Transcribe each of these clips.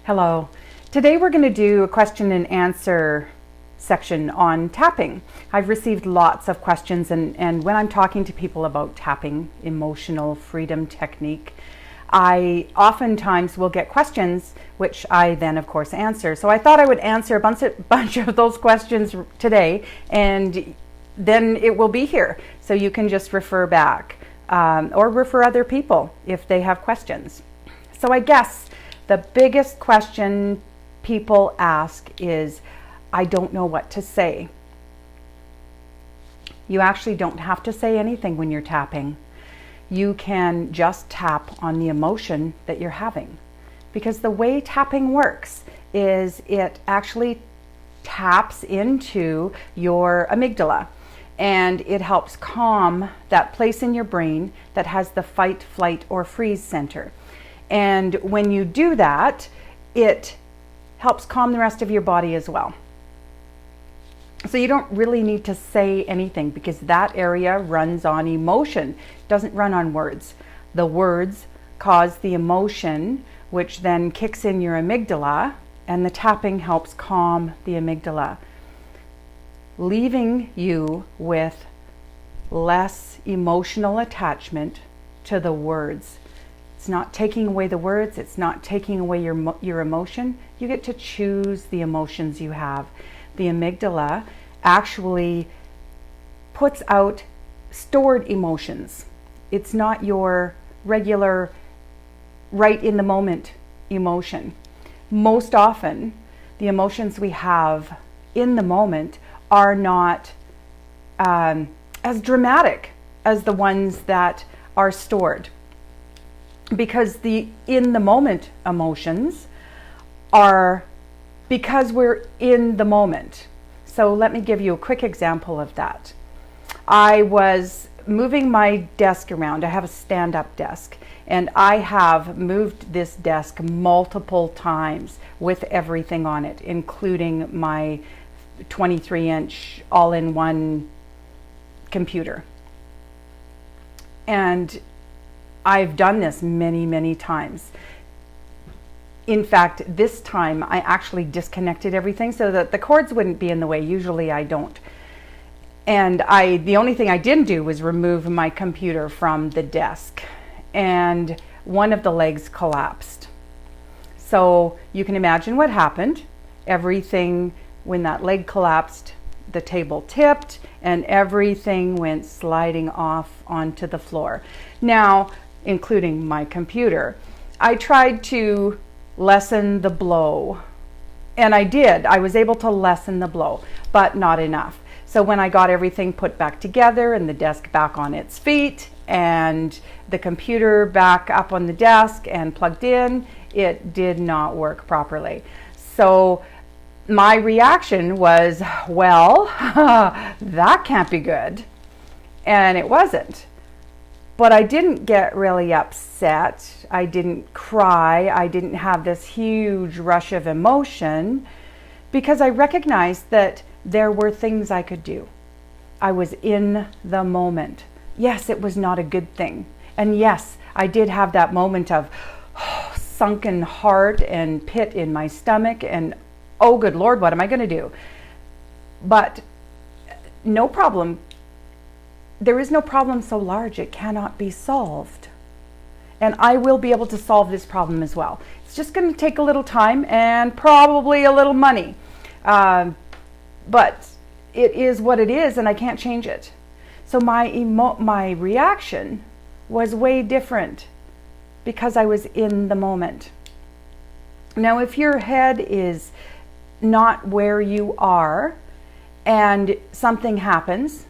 Hello. Today we're going to do a question and answer section on tapping. I've received lots of questions and when I'm talking to people about tapping, emotional freedom technique, I oftentimes will get questions which I then of course answer. So I thought I would answer a bunch of those questions today, and then it will be here. So you can just refer back or refer other people if they have questions. So I guess the biggest question people ask is, I don't know what to say. You actually don't have to say anything when you're tapping. You can just tap on the emotion that you're having. Because the way tapping works is it actually taps into your amygdala, and it helps calm that place in your brain that has the fight, flight, or freeze center. And when you do that, it helps calm the rest of your body as well. So you don't really need to say anything because that area runs on emotion. It doesn't run on words. The words cause the emotion, which then kicks in your amygdala, and the tapping helps calm the amygdala, leaving you with less emotional attachment to the words. It's not taking away the words, it's not taking away your emotion. You get to choose the emotions you have. The amygdala actually puts out stored emotions. It's not your regular right in the moment emotion. Most often, the emotions we have in the moment are not as dramatic as the ones that are stored. Because the in the moment emotions are because we're in the moment. So let me give you a quick example of that. I was moving my desk around. I have a stand-up desk, and I have moved this desk multiple times with everything on it, including my 23-inch all-in-one computer. And I've done this many, many times. In fact, this time I actually disconnected everything so that the cords wouldn't be in the way. Usually I don't. And the only thing I didn't do was remove my computer from the desk. And one of the legs collapsed. So you can imagine what happened. Everything, when that leg collapsed, the table tipped and everything went sliding off onto the floor. Now, including my computer. I tried to lessen the blow, and I did. I was able to lessen the blow, but not enough. So when I got everything put back together and the desk back on its feet and the computer back up on the desk and plugged in, it did not work properly. So my reaction was, well, that can't be good. And it wasn't. But I didn't get really upset. I didn't cry. I didn't have this huge rush of emotion because I recognized that there were things I could do. I was in the moment. Yes, it was not a good thing. And yes, I did have that moment of sunken heart and pit in my stomach and, oh, good Lord, what am I going to do? But no problem. There is no problem so large it cannot be solved. And I will be able to solve this problem as well. It's just going to take a little time and probably a little money. But it is what it is and I can't change it. So my reaction was way different because I was in the moment. Now, if your head is not where you are and something happens,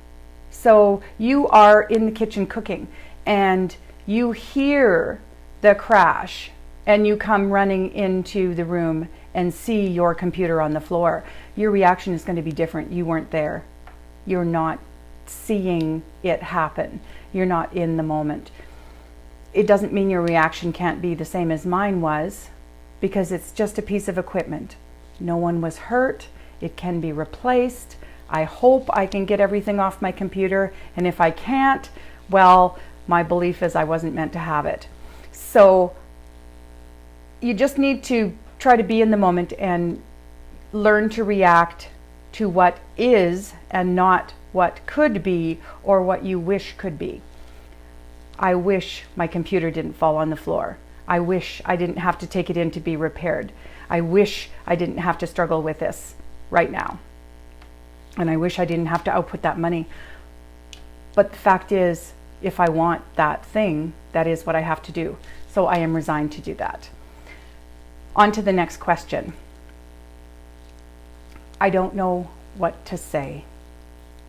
so you are in the kitchen cooking and you hear the crash and you come running into the room and see your computer on the floor. Your reaction is going to be different. You weren't there. You're not seeing it happen. You're not in the moment. It doesn't mean your reaction can't be the same as mine was, because it's just a piece of equipment. No one was hurt. It can be replaced. I hope I can get everything off my computer, and if I can't, well, my belief is I wasn't meant to have it. So you just need to try to be in the moment and learn to react to what is and not what could be or what you wish could be. I wish my computer didn't fall on the floor. I wish I didn't have to take it in to be repaired. I wish I didn't have to struggle with this right now. And I wish I didn't have to output that money. But the fact is, if I want that thing, that is what I have to do. So I am resigned to do that. On to the next question. I don't know what to say,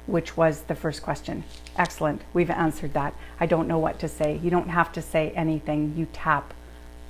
which was the first question. Excellent, we've answered that. I don't know what to say. You don't have to say anything. You tap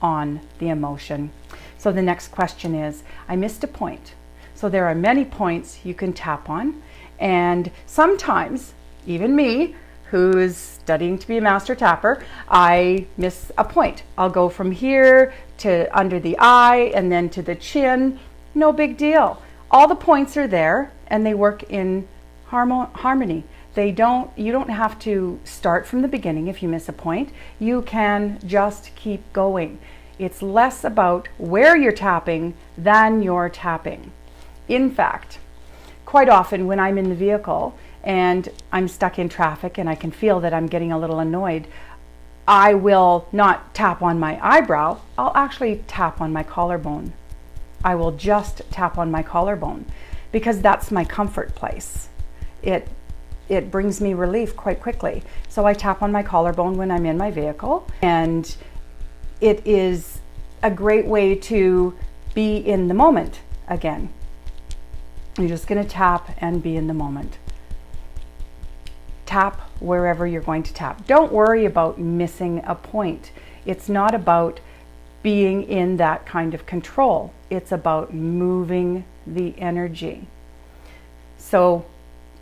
on the emotion. So the next question is, I missed a point. So there are many points you can tap on, and sometimes, even me, who's studying to be a master tapper, I miss a point. I'll go from here to under the eye and then to the chin. No big deal. All the points are there and they work in harmony. You don't have to start from the beginning if you miss a point. You can just keep going. It's less about where you're tapping than you're tapping. In fact, quite often when I'm in the vehicle and I'm stuck in traffic and I can feel that I'm getting a little annoyed, I will not tap on my eyebrow. I'll actually tap on my collarbone. I will just tap on my collarbone because that's my comfort place. It brings me relief quite quickly. So I tap on my collarbone when I'm in my vehicle, and it is a great way to be in the moment again. You're just going to tap and be in the moment. Tap wherever you're going to tap. Don't worry about missing a point. It's not about being in that kind of control. It's about moving the energy. So,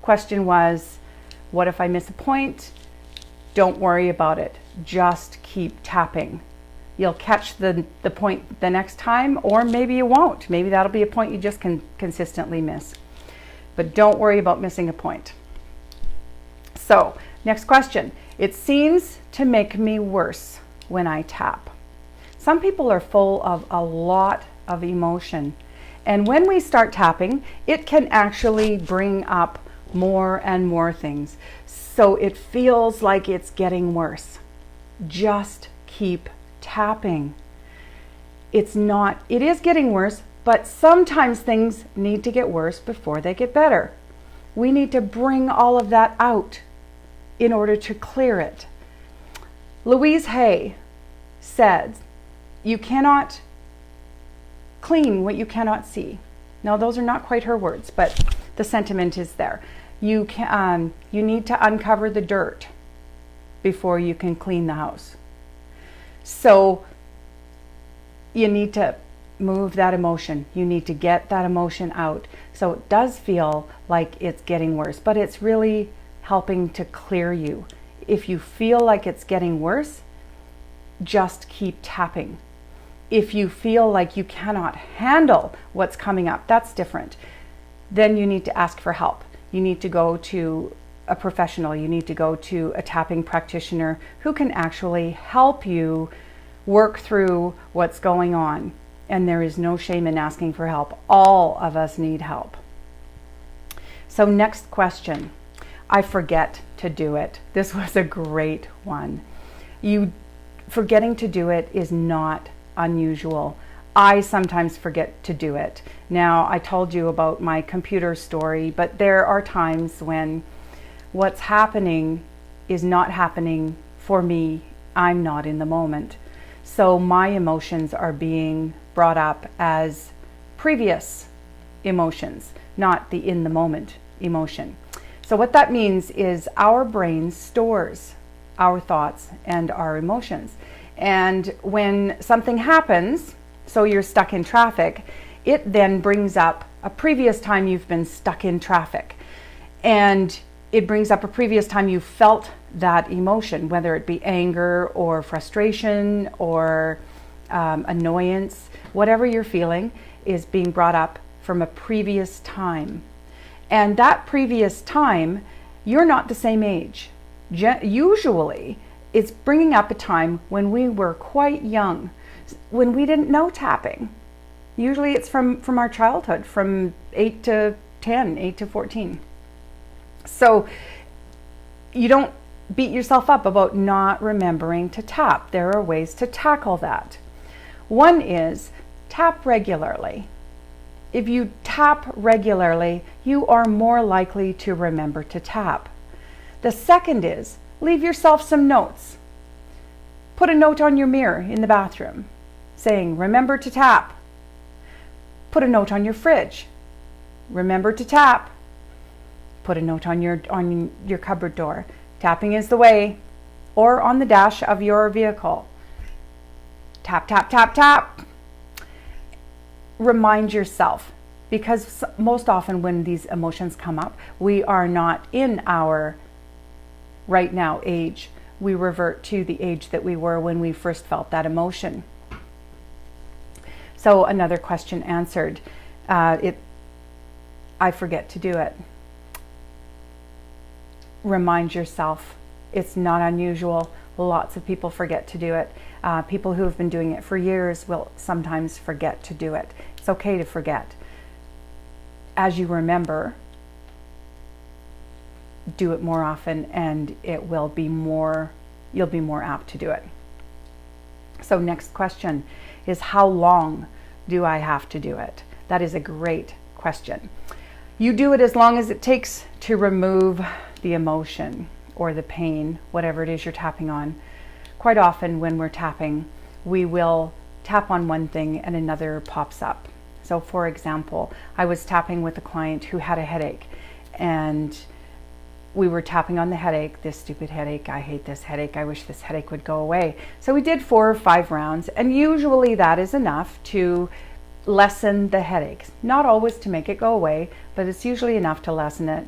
question was, what if I miss a point? Don't worry about it. Just keep tapping. You'll catch the point the next time, or maybe you won't. Maybe that'll be a point you just can consistently miss. But don't worry about missing a point. So, next question. It seems to make me worse when I tap. Some people are full of a lot of emotion. And when we start tapping, it can actually bring up more and more things. So it feels like it's getting worse. Just keep tapping. It is getting worse, but sometimes things need to get worse before they get better. We need to bring all of that out in order to clear it. Louise Hay said, you cannot clean what you cannot see. Now, those are not quite her words, but the sentiment is there. You need to uncover the dirt before you can clean the house. So you need to move that emotion. You need to get that emotion out. So it does feel like it's getting worse, but it's really helping to clear you. If you feel like it's getting worse, just keep tapping. If you feel like you cannot handle what's coming up, that's different. Then you need to ask for help. You need to go to a professional. You need to go to a tapping practitioner who can actually help you work through what's going on. And there is no shame in asking for help. All of us need help. So next question. I forget to do it. This was a great one. Forgetting to do it is not unusual. I sometimes forget to do it. Now, I told you about my computer story, but there are times when what's happening is not happening for me. I'm not in the moment. So my emotions are being brought up as previous emotions, not the in the moment emotion. So what that means is our brain stores our thoughts and our emotions. And when something happens, so you're stuck in traffic, it then brings up a previous time you've been stuck in traffic. And it brings up a previous time you felt that emotion, whether it be anger or frustration or annoyance. Whatever you're feeling is being brought up from a previous time. And that previous time, you're not the same age. Usually, it's bringing up a time when we were quite young, when we didn't know tapping. Usually it's from our childhood, from 8 to 10, 8 to 14. So you don't beat yourself up about not remembering to tap. There are ways to tackle that. One is tap regularly. If you tap regularly, you are more likely to remember to tap. The second is leave yourself some notes. Put a note on your mirror in the bathroom saying, remember to tap. Put a note on your fridge. Remember to tap. Put a note on your cupboard door. Tapping is the way. Or on the dash of your vehicle. Tap, tap, tap, tap. Remind yourself, because most often when these emotions come up, we are not in our right now age. We revert to the age that we were when we first felt that emotion. So another question answered. I forget to do it. Remind yourself. It's not unusual. Lots of people forget to do it. People who have been doing it for years will sometimes forget to do it. It's okay to forget. As you remember, do it more often and you'll be more apt to do it. So next question is, how long do I have to do it? That is a great question. You do it as long as it takes to remove the emotion or the pain, whatever it is you're tapping on. Quite often when we're tapping, we will tap on one thing and another pops up. So for example, I was tapping with a client who had a headache, and we were tapping on the headache. This stupid headache, I hate this headache, I wish this headache would go away. So we did 4 or 5 rounds, and usually that is enough to lessen the headache. Not always to make it go away, but it's usually enough to lessen it.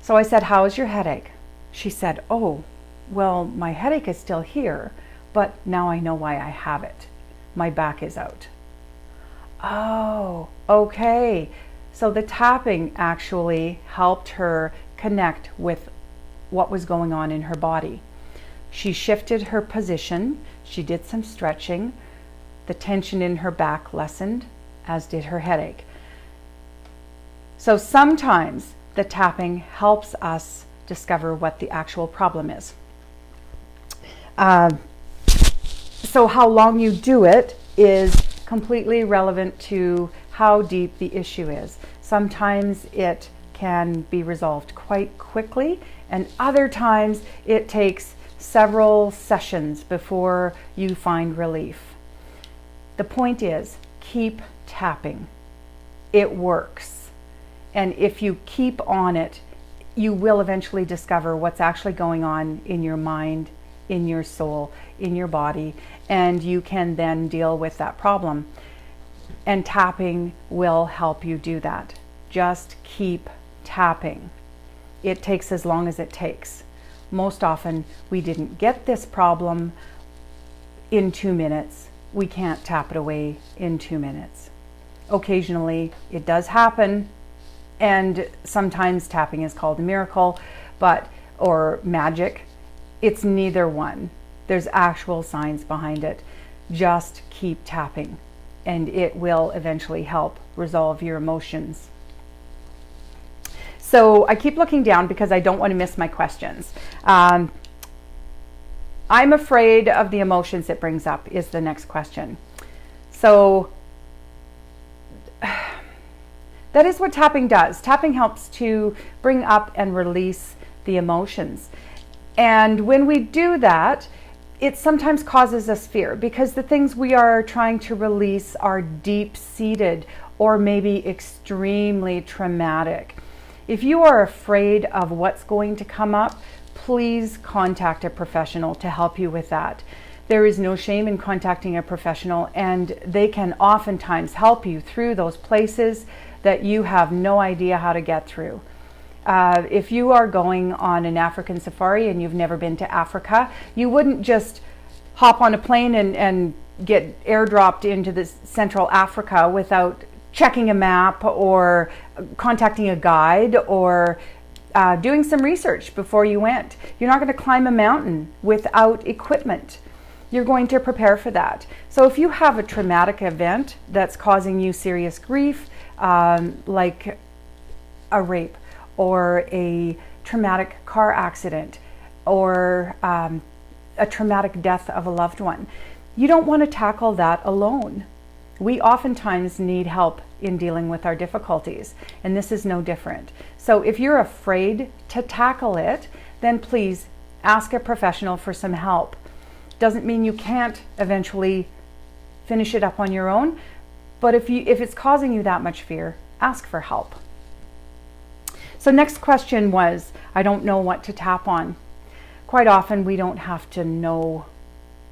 So I said, how is your headache? She said, oh, well, my headache is still here, but now I know why I have it. My back is out. Oh, okay. So the tapping actually helped her connect with what was going on in her body. She shifted her position. She did some stretching. The tension in her back lessened, as did her headache. So sometimes the tapping helps us discover what the actual problem is. So how long you do it is completely relevant to how deep the issue is. Sometimes it can be resolved quite quickly, and other times it takes several sessions before you find relief. The point is, keep tapping. It works. And if you keep on it, you will eventually discover what's actually going on in your mind, in your soul, in your body, and you can then deal with that problem. And tapping will help you do that. Just keep tapping. It takes as long as it takes. Most often, we didn't get this problem in 2 minutes. We can't tap it away in 2 minutes. Occasionally, it does happen, and sometimes tapping is called a miracle, or magic. It's neither one. There's actual science behind it. Just keep tapping, and it will eventually help resolve your emotions. So I keep looking down because I don't want to miss my questions. I'm afraid of the emotions it brings up is the next question. So that is what tapping does. Tapping helps to bring up and release the emotions. And when we do that, it sometimes causes us fear because the things we are trying to release are deep-seated or maybe extremely traumatic. If you are afraid of what's going to come up, please contact a professional to help you with that. There is no shame in contacting a professional, and they can oftentimes help you through those places that you have no idea how to get through. If you are going on an African safari and you've never been to Africa, you wouldn't just hop on a plane and get airdropped into this Central Africa without checking a map or contacting a guide or doing some research before you went. You're not going to climb a mountain without equipment. you're going to prepare for that. So if you have a traumatic event that's causing you serious grief, like a rape or a traumatic car accident or a traumatic death of a loved one, you don't want to tackle that alone. We oftentimes need help in dealing with our difficulties, and this is no different. So if you're afraid to tackle it, then please ask a professional for some help. Doesn't mean you can't eventually finish it up on your own, but if it's causing you that much fear, ask for help. So next question was, I don't know what to tap on. Quite often we don't have to know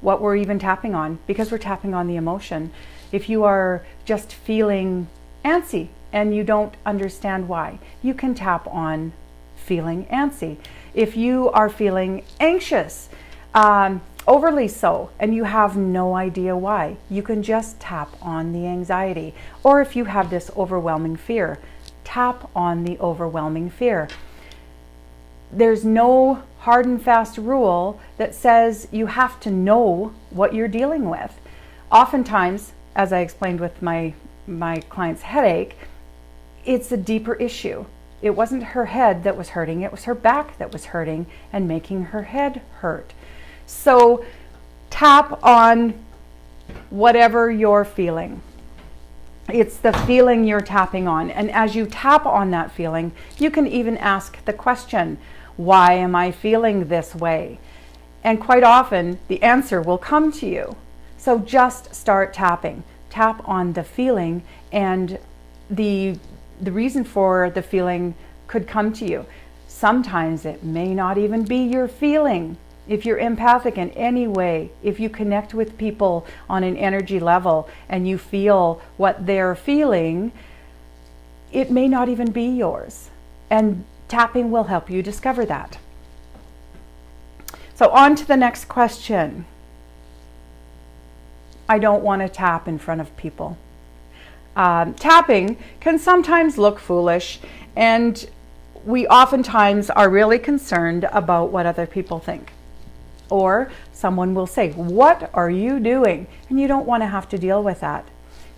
what we're even tapping on because we're tapping on the emotion. If you are just feeling antsy and you don't understand why, you can tap on feeling antsy. If you are feeling anxious, overly so, and you have no idea why, you can just tap on the anxiety. Or if you have this overwhelming fear, tap on the overwhelming fear. There's no hard and fast rule that says you have to know what you're dealing with. Oftentimes, as I explained with my client's headache, it's a deeper issue. It wasn't her head that was hurting, it was her back that was hurting and making her head hurt. So tap on whatever you're feeling. It's the feeling you're tapping on. And as you tap on that feeling, you can even ask the question, why am I feeling this way? And quite often the answer will come to you. So just start tapping. Tap on the feeling, and the reason for the feeling could come to you. Sometimes it may not even be your feeling. If you're empathic in any way, if you connect with people on an energy level and you feel what they're feeling, it may not even be yours. And tapping will help you discover that. So on to the next question. I don't want to tap in front of people. Tapping can sometimes look foolish, and we oftentimes are really concerned about what other people think. Or someone will say, what are you doing? And you don't want to have to deal with that.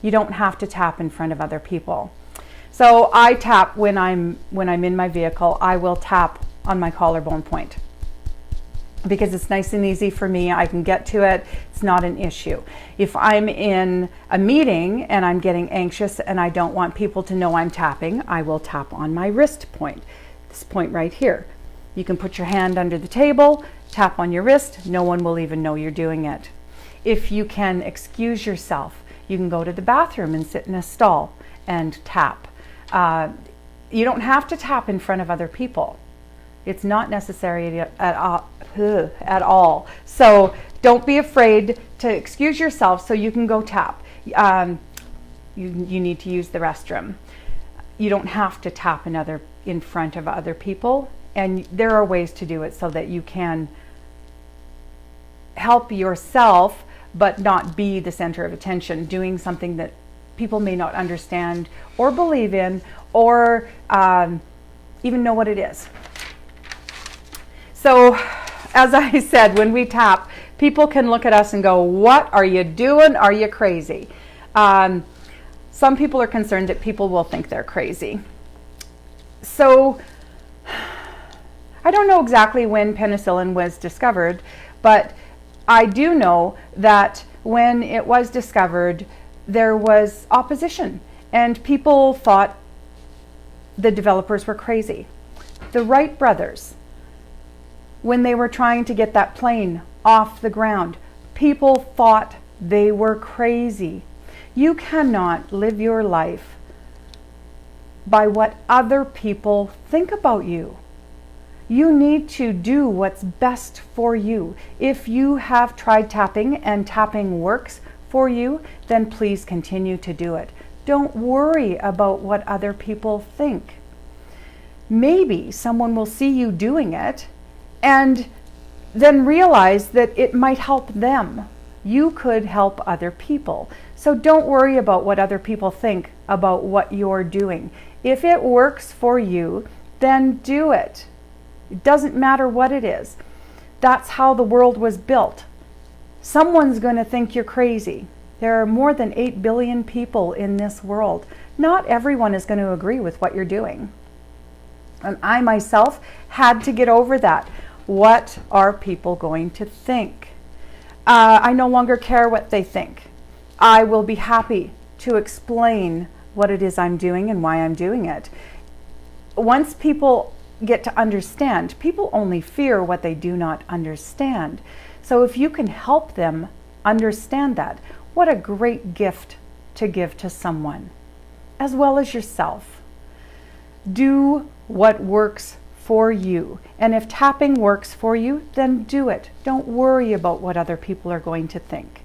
You don't have to tap in front of other people. So I tap when I'm in my vehicle. I will tap on my collarbone point because it's nice and easy for me. I can get to it. It's not an issue. If I'm in a meeting and I'm getting anxious and I don't want people to know I'm tapping, I will tap on my wrist point, this point right here. You can put your hand under the table, tap on your wrist. No one will even know you're doing it. If you can excuse yourself, you can go to the bathroom and sit in a stall and tap. You don't have to tap in front of other people. It's not necessary at all. So don't be afraid to excuse yourself so you can go tap. You need to use the restroom. You don't have to tap in front of other people, and there are ways to do it so that you can help yourself but not be the center of attention, doing something that people may not understand or believe in or even know what it is. So as I said, when we tap, people can look at us and go, what are you doing? Are you crazy? Some people are concerned that people will think they're crazy. So I don't know exactly when penicillin was discovered, but I do know that when it was discovered, there was opposition and people thought the developers were crazy. The Wright brothers, when they were trying to get that plane off the ground, people thought they were crazy. You cannot live your life by what other people think about you. You need to do what's best for you. If you have tried tapping and tapping works for you, then please continue to do it. Don't worry about what other people think. Maybe someone will see you doing it and then realize that it might help them. You could help other people. So don't worry about what other people think about what you're doing. If it works for you, then do it. It doesn't matter what it is. That's how the world was built. Someone's going to think you're crazy. There are more than 8 billion people in this world. Not everyone is going to agree with what you're doing. And I myself had to get over that. What are people going to think? I no longer care what they think. I will be happy to explain what it is I'm doing and why I'm doing it. Once people get to understand, people only fear what they do not understand. So if you can help them understand that, what a great gift to give to someone, as well as yourself. Do what works for you. And if tapping works for you, then do it. Don't worry about what other people are going to think.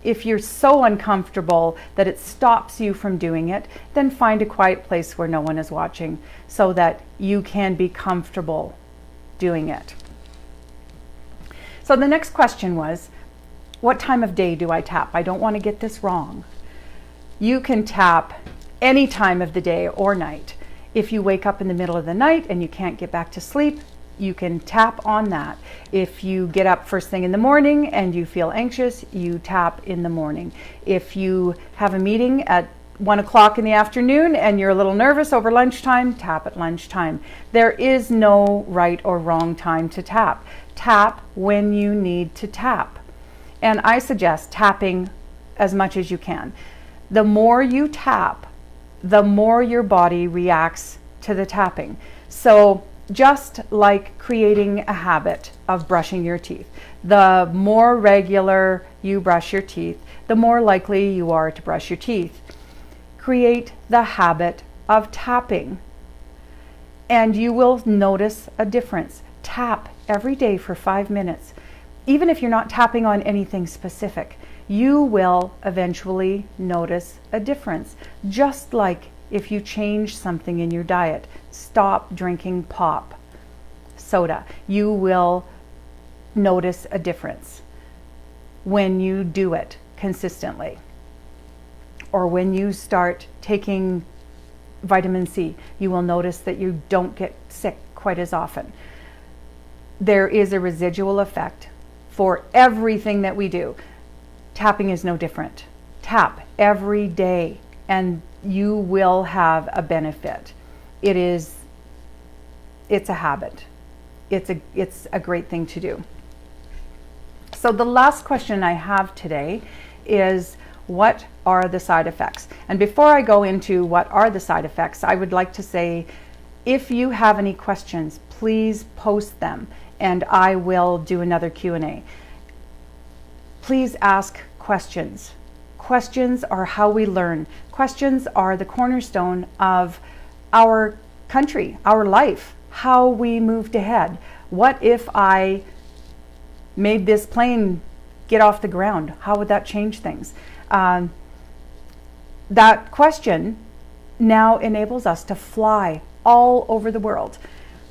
If you're so uncomfortable that it stops you from doing it, then find a quiet place where no one is watching so that you can be comfortable doing it. So the next question was, what time of day do I tap? I don't want to get this wrong. You can tap any time of the day or night. If you wake up in the middle of the night and you can't get back to sleep, you can tap on that. If you get up first thing in the morning and you feel anxious, you tap in the morning. If you have a meeting at 1 o'clock in the afternoon and you're a little nervous over lunchtime, tap at lunchtime. There is no right or wrong time to tap. Tap when you need to tap. And I suggest tapping as much as you can. The more you tap, the more your body reacts to the tapping. So just like creating a habit of brushing your teeth, the more regular you brush your teeth, the more likely you are to brush your teeth. Create the habit of tapping, and you will notice a difference. Tap every day for 5 minutes. Even if you're not tapping on anything specific, you will eventually notice a difference. Just like if you change something in your diet, stop drinking pop soda, you will notice a difference when you do it consistently. Or when you start taking vitamin C, you will notice that you don't get sick quite as often. There is a residual effect for everything that we do. Tapping is no different. Tap every day and you will have a benefit. It's a habit. It's a great thing to do. So the last question I have today is, what are the side effects? And before I go into what are the side effects, I would like to say, if you have any questions, please post them and I will do another Q&A. Please ask questions. Questions are how we learn. Questions are the cornerstone of our country, our life, how we moved ahead. What if I made this plane get off the ground? How would that change things? That question now enables us to fly all over the world.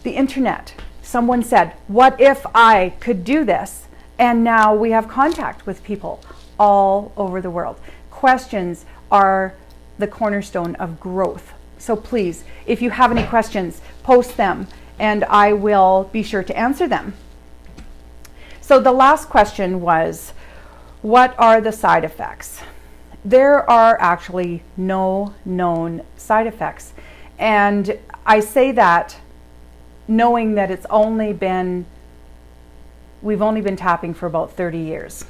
The internet, someone said, what if I could do this? And now we have contact with people all over the world. Questions are the cornerstone of growth. So please, if you have any questions, post them and I will be sure to answer them. So the last question was, what are the side effects? There are actually no known side effects. And I say that knowing that we've only been tapping for about 30 years.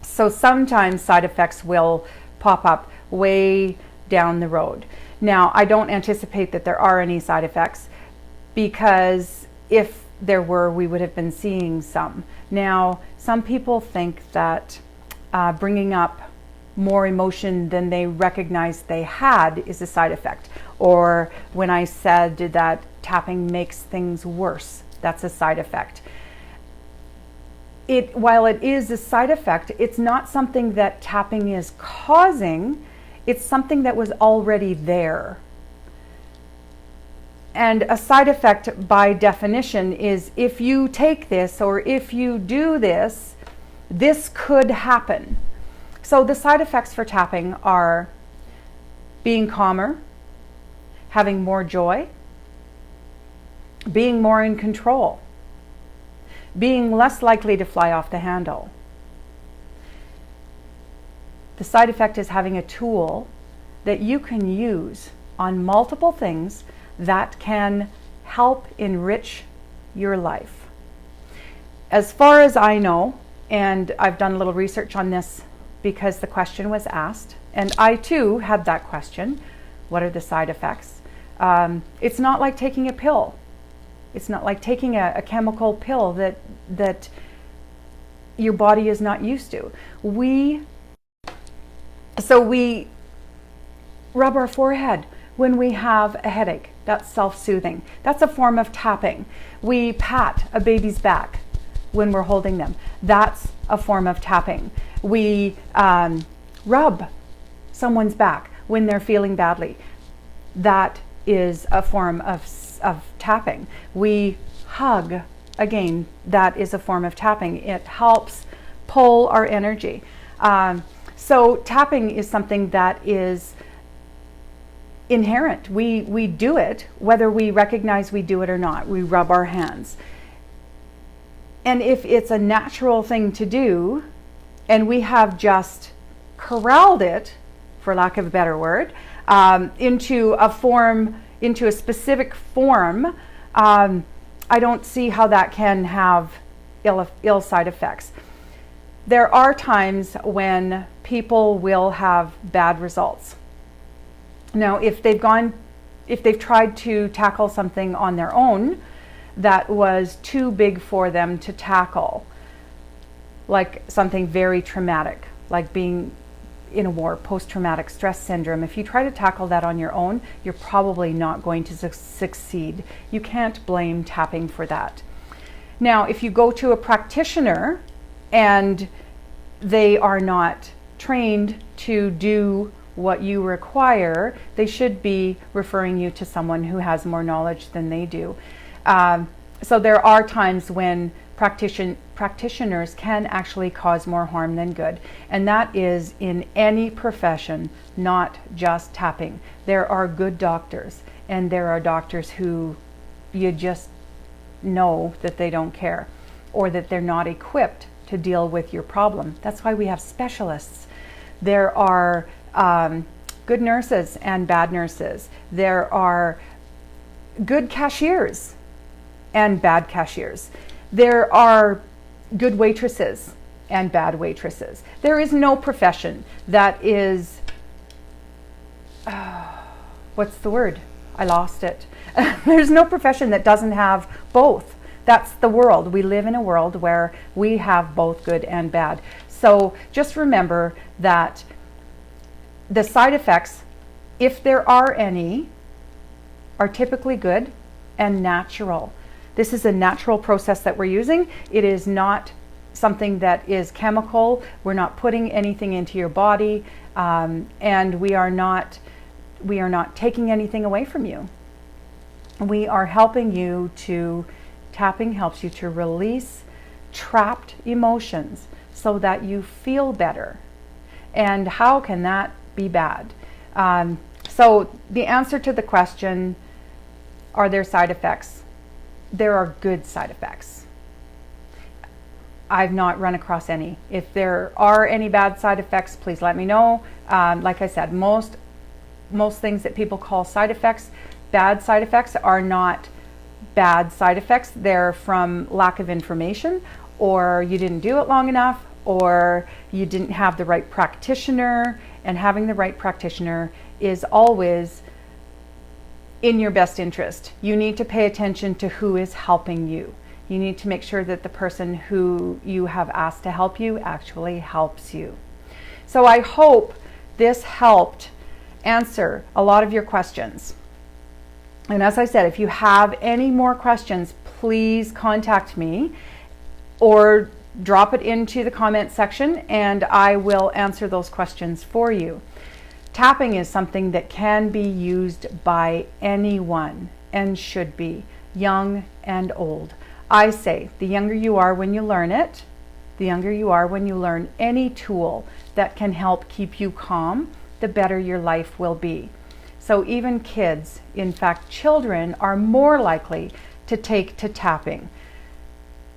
So sometimes side effects will pop up way down the road. Now, I don't anticipate that there are any side effects, because if there were, we would have been seeing some. Now, some people think that bringing up more emotion than they recognized they had is a side effect. Or when I said that tapping makes things worse, that's a side effect. While it is a side effect, it's not something that tapping is causing, it's something that was already there. And a side effect by definition is, if you take this or if you do this, this could happen. So the side effects for tapping are being calmer, having more joy, being more in control, being less likely to fly off the handle, The side effect is having a tool that you can use on multiple things that can help enrich your life. As far as I know, and I've done a little research on this because the question was asked, and I too had that question, what are the side effects? It's not like taking a pill. It's not like taking a chemical pill that your body is not used to. We rub our forehead when we have a headache. That's self-soothing. That's a form of tapping. We pat a baby's back when we're holding them. That's a form of tapping. We rub someone's back when they're feeling badly. That is a form of tapping. We hug, again, that is a form of tapping. It helps pull our energy. So tapping is something that is inherent. We do it whether we recognize we do it or not. We rub our hands. And if it's a natural thing to do, and we have just corralled it, for lack of a better word, into a specific form, I don't see how that can have ill side effects. There are times when people will have bad results. Now, if they've tried to tackle something on their own that was too big for them to tackle, like something very traumatic, like being in a war, post-traumatic stress syndrome, if you try to tackle that on your own, you're probably not going to succeed. You can't blame tapping for that. Now, if you go to a practitioner and they are not trained to do what you require, they should be referring you to someone who has more knowledge than they do. So there are times when practitioners can actually cause more harm than good, and that is in any profession, not just tapping. There are good doctors, and there are doctors who you just know that they don't care, or that they're not equipped to deal with your problem. That's why we have specialists. There are good nurses and bad nurses. There are good cashiers and bad cashiers. There are good waitresses and bad waitresses. There is no profession that is, what's the word? I lost it. There's no profession that doesn't have both. That's the world. We live in a world where we have both good and bad. So just remember that the side effects, if there are any, are typically good and natural. This is a natural process that we're using. It is not something that is chemical. We're not putting anything into your body, and we are not taking anything away from you. We are helping you to, tapping helps you to release trapped emotions so that you feel better. And how can that be bad? So the answer to the question, are there side effects? There are good side effects. I've not run across any. If there are any bad side effects, please let me know. Like I said, most things that people call side effects, bad side effects, are not bad side effects. They're from lack of information, or you didn't do it long enough, or you didn't have the right practitioner. And having the right practitioner is always in your best interest. You need to pay attention to who is helping you. You need to make sure that the person who you have asked to help you actually helps you. So I hope this helped answer a lot of your questions. And as I said, if you have any more questions, please contact me or drop it into the comment section and I will answer those questions for you. Tapping is something that can be used by anyone and should be, young and old. I say the younger you are when you learn it, the younger you are when you learn any tool that can help keep you calm, the better your life will be. So even kids, in fact children, are more likely to take to tapping.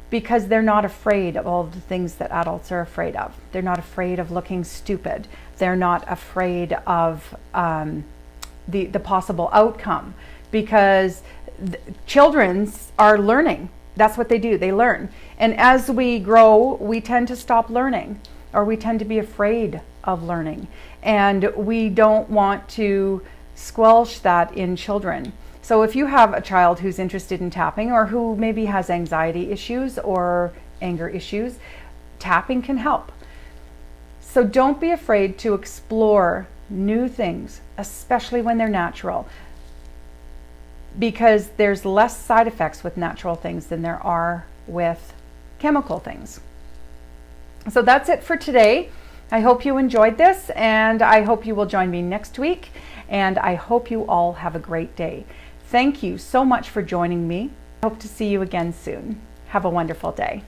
because they're not afraid of all the things that adults are afraid of. They're not afraid of looking stupid. They're not afraid of the possible outcome, because children are learning. That's what they do. They learn. And as we grow, we tend to stop learning, or we tend to be afraid of learning. And we don't want to squelch that in children. So if you have a child who's interested in tapping, or who maybe has anxiety issues or anger issues, tapping can help. So don't be afraid to explore new things, especially when they're natural, because there's less side effects with natural things than there are with chemical things. So that's it for today. I hope you enjoyed this, and I hope you will join me next week, and I hope you all have a great day. Thank you so much for joining me. I hope to see you again soon. Have a wonderful day.